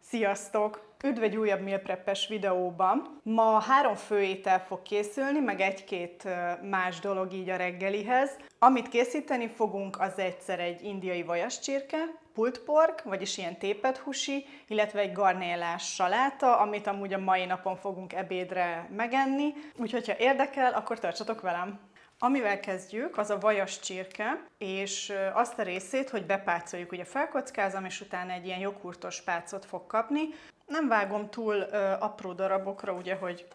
Sziasztok! Üdv egy újabb meal prep-es videóban. Ma 3 főétel fog készülni, meg egy-két más dolog így a reggelihez. Amit készíteni fogunk, az egyszer egy indiai vajascsirke, pulled pork, vagyis ilyen tépett húsi, illetve egy garnélás saláta, amit amúgy a mai napon fogunk ebédre megenni. Úgyhogy ha érdekel, akkor tartsatok velem! Amivel kezdjük, az a vajascsirke, és azt a részét, hogy bepácoljuk, ugye felkockázom, és utána egy ilyen joghurtos pácot fog kapni. Nem vágom túl apró darabokra, ugye, hogy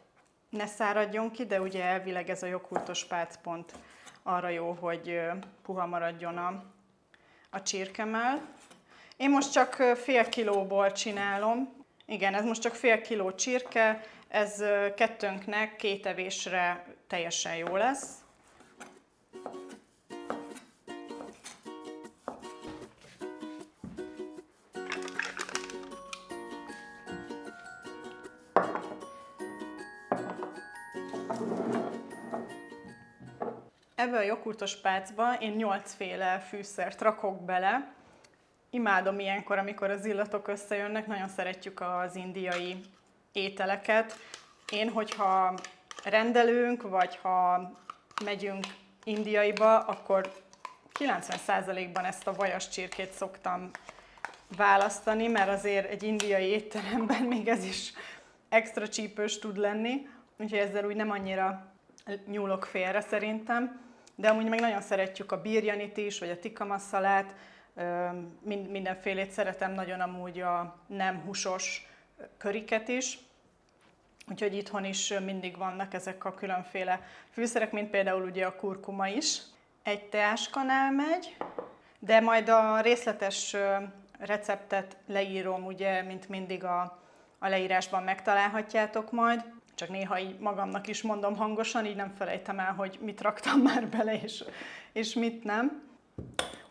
ne száradjon ki, de ugye elvileg ez a joghurtos pác pont arra jó, hogy puha maradjon a csirkemell. Én most csak fél kilóból csinálom. Igen, ez most csak fél kiló csirke, ez kettőnknek 2 evésre teljesen jó lesz. Ebbe a joghurtos pácba én 8 féle fűszert rakok bele. Imádom ilyenkor, amikor az illatok összejönnek, nagyon szeretjük az indiai ételeket. Én, hogyha rendelünk, vagy ha megyünk indiaiba, akkor 90%-ban ezt a vajascsirkét szoktam választani, mert azért egy indiai étteremben még ez is extra csípős tud lenni, úgyhogy ezzel úgy nem annyira nyúlok félre szerintem. De amúgy meg nagyon szeretjük a birjanit is, vagy a tikka masalát, mindenfélét szeretem nagyon amúgy a nem húsos köriket is. Úgyhogy itthon is mindig vannak ezek a különféle fűszerek, mint például ugye a kurkuma is. Egy teáskanál megy, de majd a részletes receptet leírom, ugye, mint mindig a leírásban megtalálhatjátok majd. Csak néha így magamnak is mondom hangosan, így nem felejtem el, hogy mit raktam már bele, és mit nem.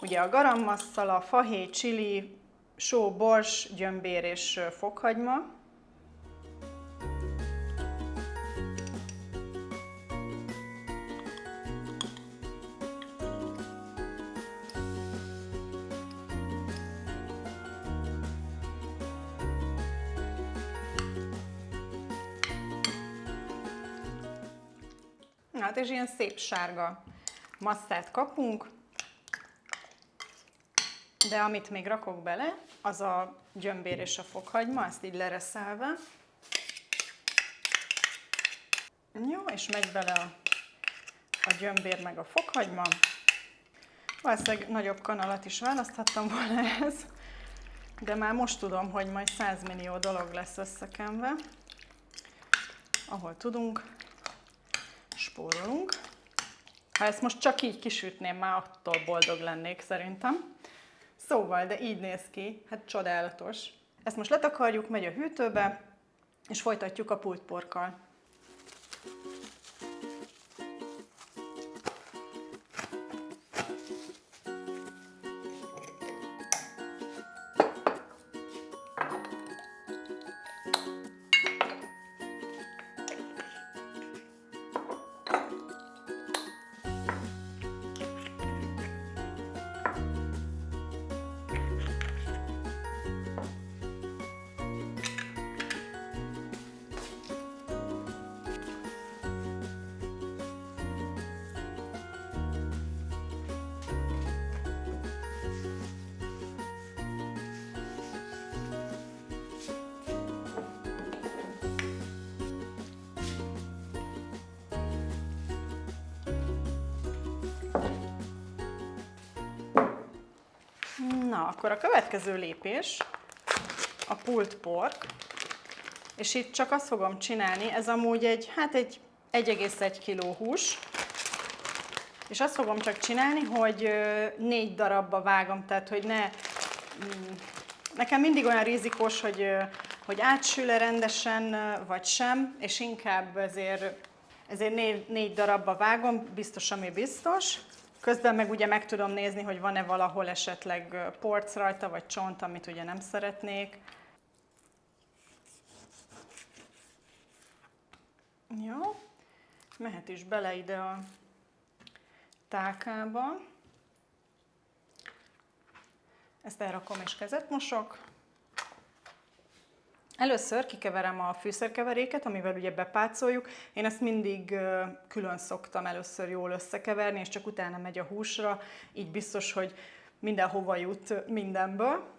Ugye a garam masala, fahéj, chili, só, bors, gyömbér és fokhagyma. Hát és ilyen szép sárga masszát kapunk, de amit még rakok bele, az a gyömbér és a fokhagyma, ezt így lereszelve. Jó, és megy bele a gyömbér meg a fokhagyma. Valószínűleg nagyobb kanalat is választhattam volna ehhez, de már most tudom, hogy majd 100 millió dolog lesz összekenve, ahol tudunk. Spórolunk. Ha ezt most csak így kisütném, már attól boldog lennék szerintem. Szóval, de így néz ki, hát csodálatos. Ezt most letakarjuk, megy a hűtőbe, és folytatjuk a pulled porkkal. Na, akkor a következő lépés a pulled pork, és itt csak azt fogom csinálni, ez amúgy egy 1,1 kg hús, és azt fogom csak csinálni, hogy 4 darabba vágom, tehát hogy ne... Nekem mindig olyan rizikós, hogy átsül-e rendesen, vagy sem, és inkább ezért 4 darabba vágom, biztos, ami biztos. Közben meg ugye meg tudom nézni, hogy van-e valahol esetleg porc rajta, vagy csont, amit ugye nem szeretnék. Jó, mehet is bele ide a tálkába. Ezt elrakom és kezet mosok. Először kikeverem a fűszerkeveréket, amivel ugye bepácoljuk. Én ezt mindig külön szoktam először jól összekeverni, és csak utána megy a húsra, így biztos, hogy mindenhova jut mindenből.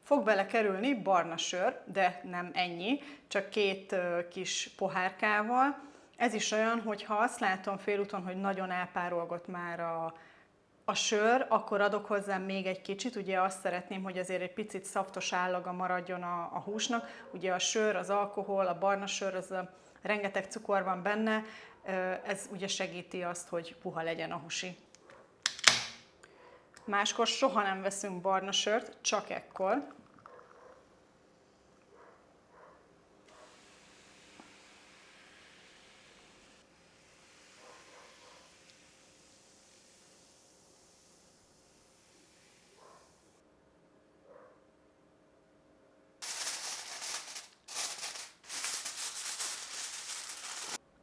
Fog bele kerülni barna sör, de nem ennyi, csak 2 kis pohárkával. Ez is olyan, hogy ha azt látom félúton, hogy nagyon elpárolgott már a sör, akkor adok hozzá még egy kicsit. Ugye azt szeretném, hogy azért egy picit szaftos állaga maradjon a húsnak. Ugye a sör, az alkohol, a barna sör, az rengeteg cukor van benne, ez ugye segíti azt, hogy puha legyen a húsi. Máskor soha nem veszünk barna sört, csak ekkor.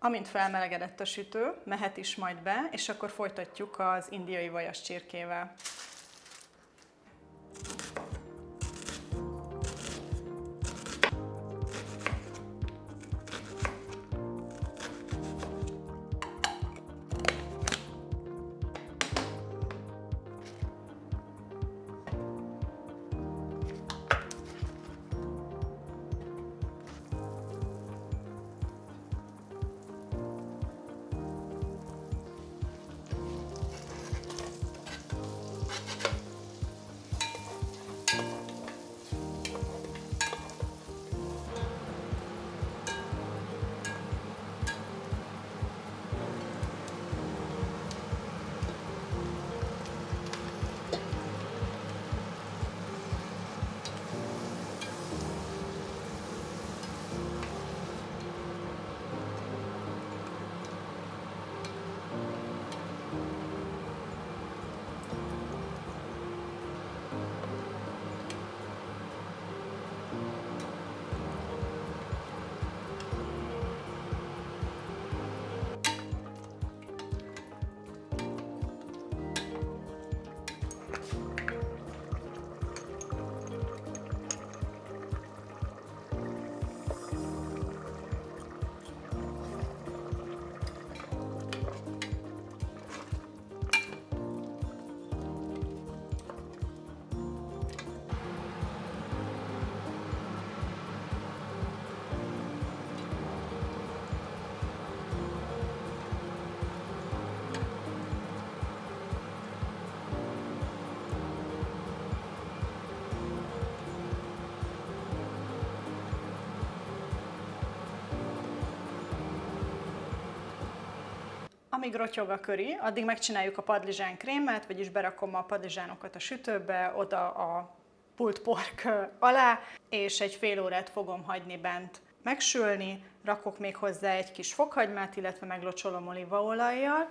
Amint felmelegedett a sütő, mehet is majd be, és akkor folytatjuk az indiai vajas csirkével. Amíg rotyog a köri, addig megcsináljuk a padlizsán krémet, vagyis berakom a padlizsánokat a sütőbe, oda a pulled pork alá, és egy fél órát fogom hagyni bent megsülni, rakok még hozzá egy kis fokhagymát, illetve meglocsolom olívaolajjal,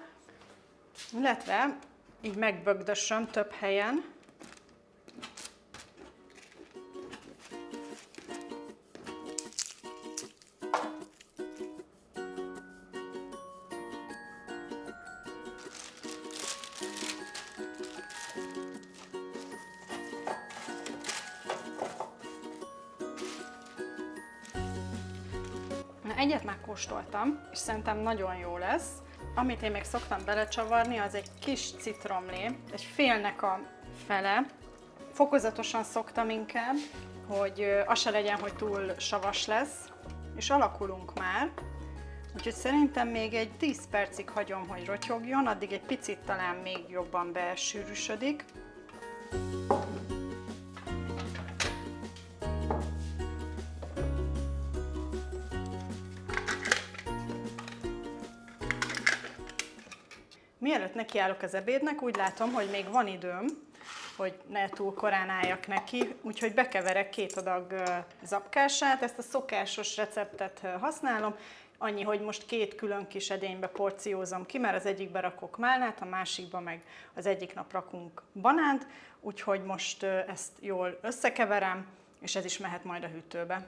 illetve így megbögdösöm több helyen. Egyet megkóstoltam, és szerintem nagyon jó lesz. Amit én még szoktam belecsavarni, az egy kis citromlé, egy félnek a fele. Fokozatosan szoktam inkább, hogy az se legyen, hogy túl savas lesz, és alakulunk már. Úgyhogy szerintem még egy 10 percig hagyom, hogy rotyogjon, addig egy picit talán még jobban besűrűsödik. Mielőtt nekiállok az ebédnek, úgy látom, hogy még van időm, hogy ne túl korán álljak neki, úgyhogy bekeverek 2 adag zapkását, ezt a szokásos receptet használom, annyi, hogy most 2 külön kis edénybe porciózom ki, mert az egyikbe rakok málnát, a másikba meg az egyik nap rakunk banánt, úgyhogy most ezt jól összekeverem, és ez is mehet majd a hűtőbe.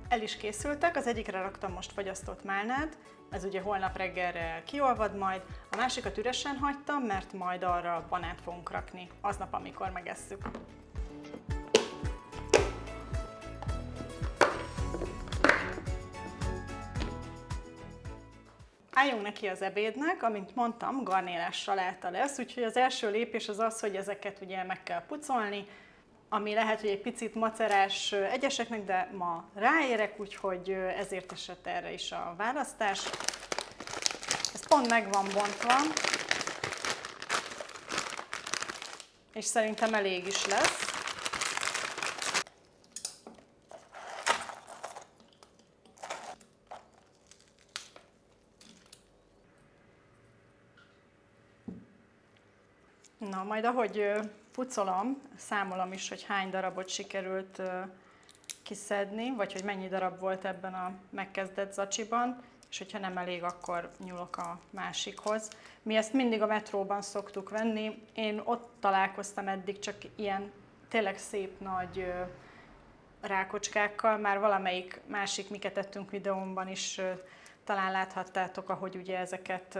El is készültek, az egyikre raktam most fagyasztott málnát, ez ugye holnap reggelre kiolvad majd, a másikat üresen hagytam, mert majd arra banánt fogunk rakni, aznap, amikor megesszük. Álljunk neki az ebédnek, amint mondtam, garnélás saláta lesz, úgyhogy az első lépés az az, hogy ezeket ugye meg kell pucolni, ami lehet, hogy egy picit macerás egyeseknek, de ma ráérek, úgyhogy ezért esett erre is a választás. Ez pont meg van bontva, és szerintem elég is lesz. Na, majd ahogy pucolom, számolom is, hogy hány darabot sikerült kiszedni, vagy hogy mennyi darab volt ebben a megkezdett zacsiban, és hogyha nem elég, akkor nyúlok a másikhoz. Mi ezt mindig a metróban szoktuk venni. Én ott találkoztam eddig csak ilyen tényleg szép nagy rákocskákkal, már valamelyik másik, miket ettünk videómban is talán láthattátok, ahogy ugye ezeket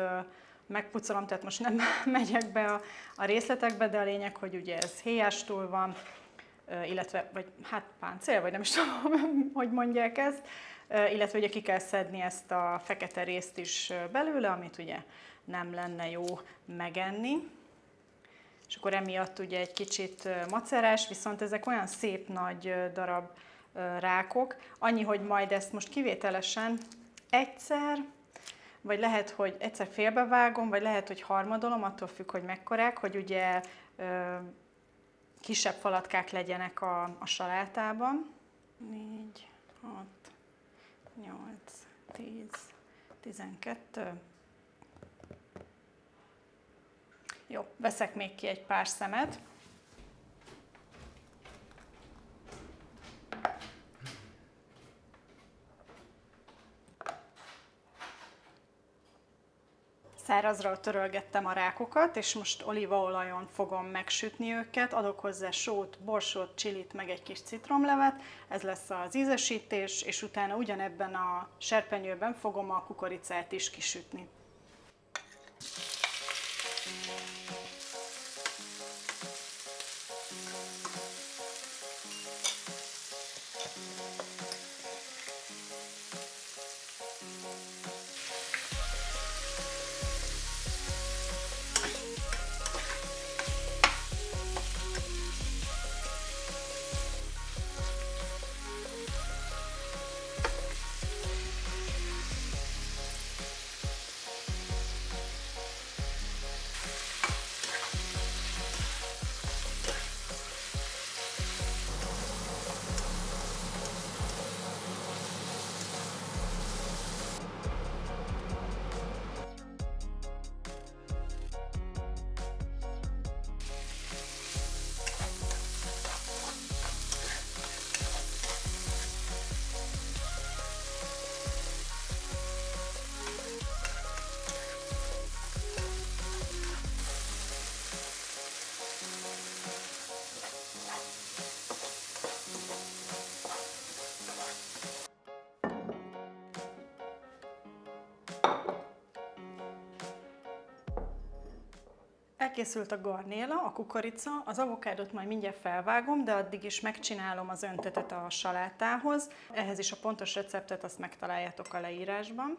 megpucolom, tehát most nem megyek be a részletekbe, de a lényeg, hogy ugye ez héjástól van, illetve, vagy hát páncél, vagy nem is tudom, hogy mondják ezt, illetve ugye ki kell szedni ezt a fekete részt is belőle, amit ugye nem lenne jó megenni. És akkor emiatt ugye egy kicsit macerás, viszont ezek olyan szép nagy darab rákok, annyi, hogy majd ezt most kivételesen egyszer, vagy lehet, hogy egyszer félbevágom, vagy lehet, hogy harmadolom, attól függ, hogy mekkorák, hogy ugye kisebb falatkák legyenek a salátában. 4, 6, 8, 10, 12. Jó, veszek még ki egy pár szemet. Szárazra törölgettem a rákokat, és most olívaolajon fogom megsütni őket. Adok hozzá sót, borsót, csilit, meg egy kis citromlevet. Ez lesz az ízesítés, és utána ugyanebben a serpenyőben fogom a kukoricát is kisütni. Elkészült a garnéla, a kukorica, az avokádot majd mindjárt felvágom, de addig is megcsinálom az öntetet a salátához. Ehhez is a pontos receptet azt megtaláljátok a leírásban.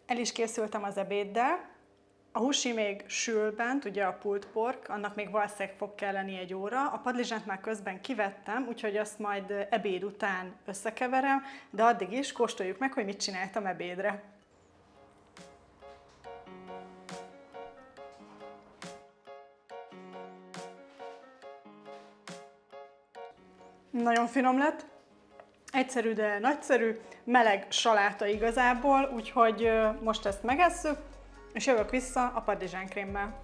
El is készültem az ebéddel. A húsi még sül bent, ugye a pulled pork, annak még valószínűleg fog kelleni egy óra. A padlizsánt már közben kivettem, úgyhogy azt majd ebéd után összekeverem, de addig is kóstoljuk meg, hogy mit csináltam ebédre. Nagyon finom lett. Egyszerű, de nagyszerű, meleg saláta igazából, úgyhogy most ezt megesszük, és jövök vissza a padlizsánkrémmel.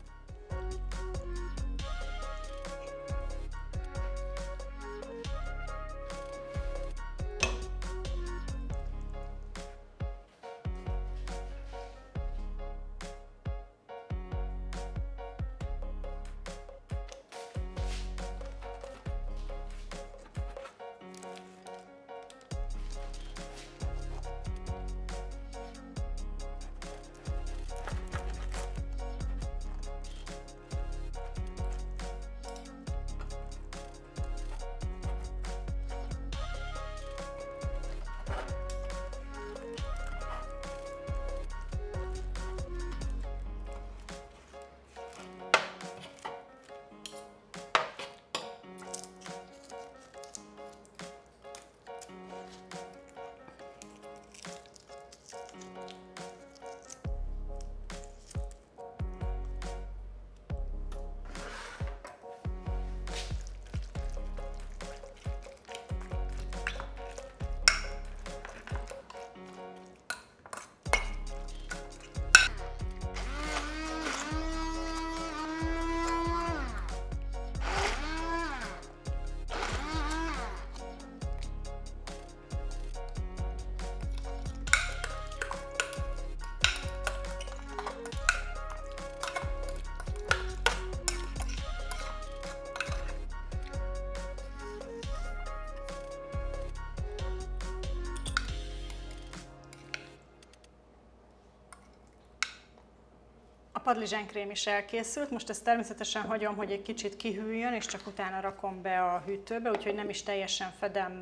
A padlizsánkrém is elkészült, most ezt természetesen hagyom, hogy egy kicsit kihűljön, és csak utána rakom be a hűtőbe, úgyhogy nem is teljesen fedem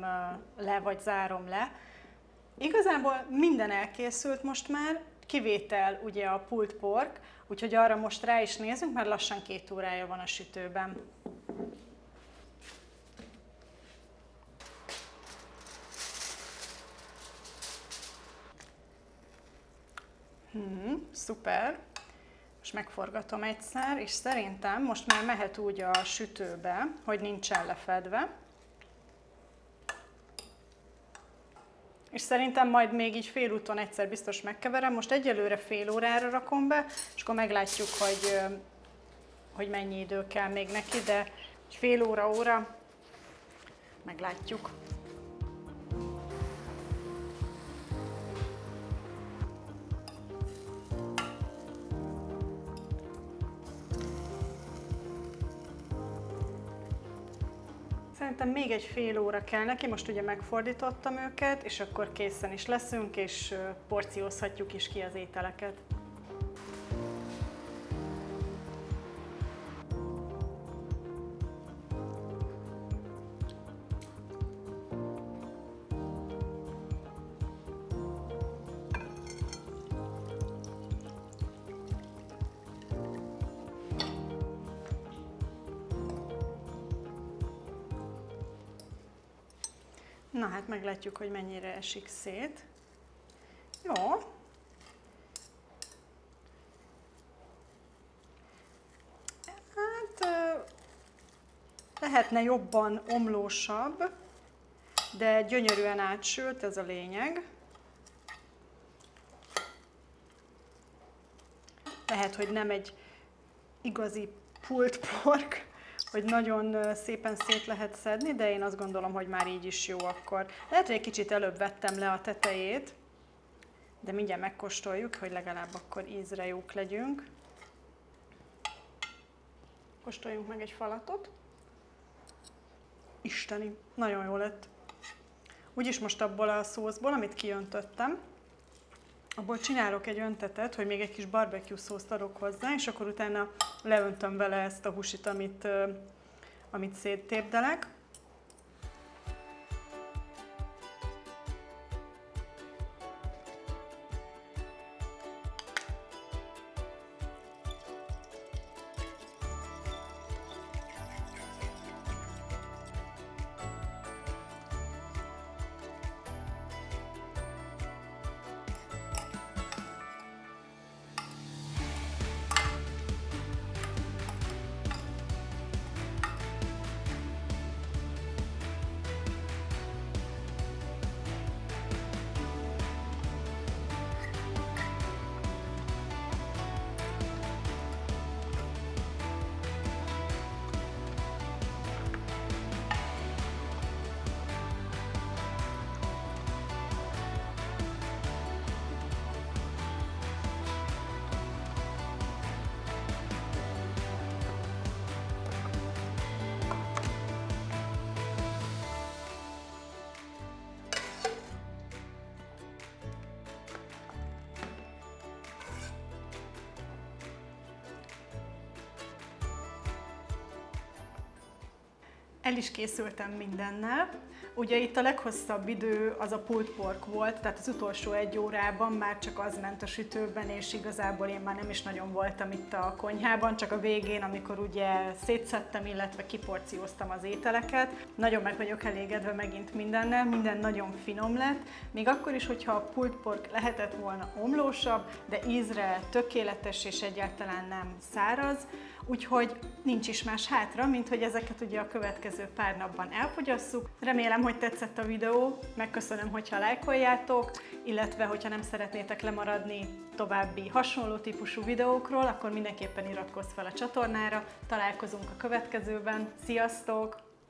le, vagy zárom le. Igazából minden elkészült most már, kivétel ugye a pulled pork, úgyhogy arra most rá is nézünk, mert lassan 2 órája van a sütőben. Szuper! Most megforgatom egyszer, és szerintem most már mehet úgy a sütőbe, hogy nincsen lefedve. És szerintem majd még így félúton egyszer biztos megkeverem. Most egyelőre fél órára rakom be, és akkor meglátjuk, hogy mennyi idő kell még neki, de fél óra meglátjuk. Szerintem még egy fél óra kell neki, most ugye megfordítottam őket, és akkor készen is leszünk, és porciózhatjuk is ki az ételeket. Na hát meglátjuk, hogy mennyire esik szét. Jó. Hát lehetne jobban omlósabb, de gyönyörűen átsült, ez a lényeg. Lehet, hogy nem egy igazi pulled pork, hogy nagyon szépen szét lehet szedni, de én azt gondolom, hogy már így is jó akkor. Lehet, hogy egy kicsit előbb vettem le a tetejét, de mindjárt megkóstoljuk, hogy legalább akkor ízre jók legyünk. Kóstoljunk meg egy falatot. Isteni, nagyon jó lett. Úgyis most abból a szószból, amit kiöntöttem, abból csinálok egy öntetet, hogy még egy kis barbecue szószt adok hozzá, és akkor utána leöntöm vele ezt a húsit, amit széttépdelek. El is készültem mindennel. Ugye itt a leghosszabb idő az a pulled pork volt, tehát az utolsó 1 órában már csak az ment a sütőben, és igazából én már nem is nagyon voltam itt a konyhában, csak a végén, amikor ugye szétszedtem, illetve kiporcióztam az ételeket. Nagyon meg vagyok elégedve megint mindennel, minden nagyon finom lett, még akkor is, hogyha a pulled pork lehetett volna omlósabb, de ízre tökéletes és egyáltalán nem száraz. Úgyhogy nincs is más hátra, mint hogy ezeket ugye a következő pár napban elfogyasszuk. Remélem, hogy tetszett a videó, megköszönöm, hogyha lájkoljátok, illetve hogyha nem szeretnétek lemaradni további hasonló típusú videókról, akkor mindenképpen iratkozz fel a csatornára. Találkozunk a következőben. Sziasztok!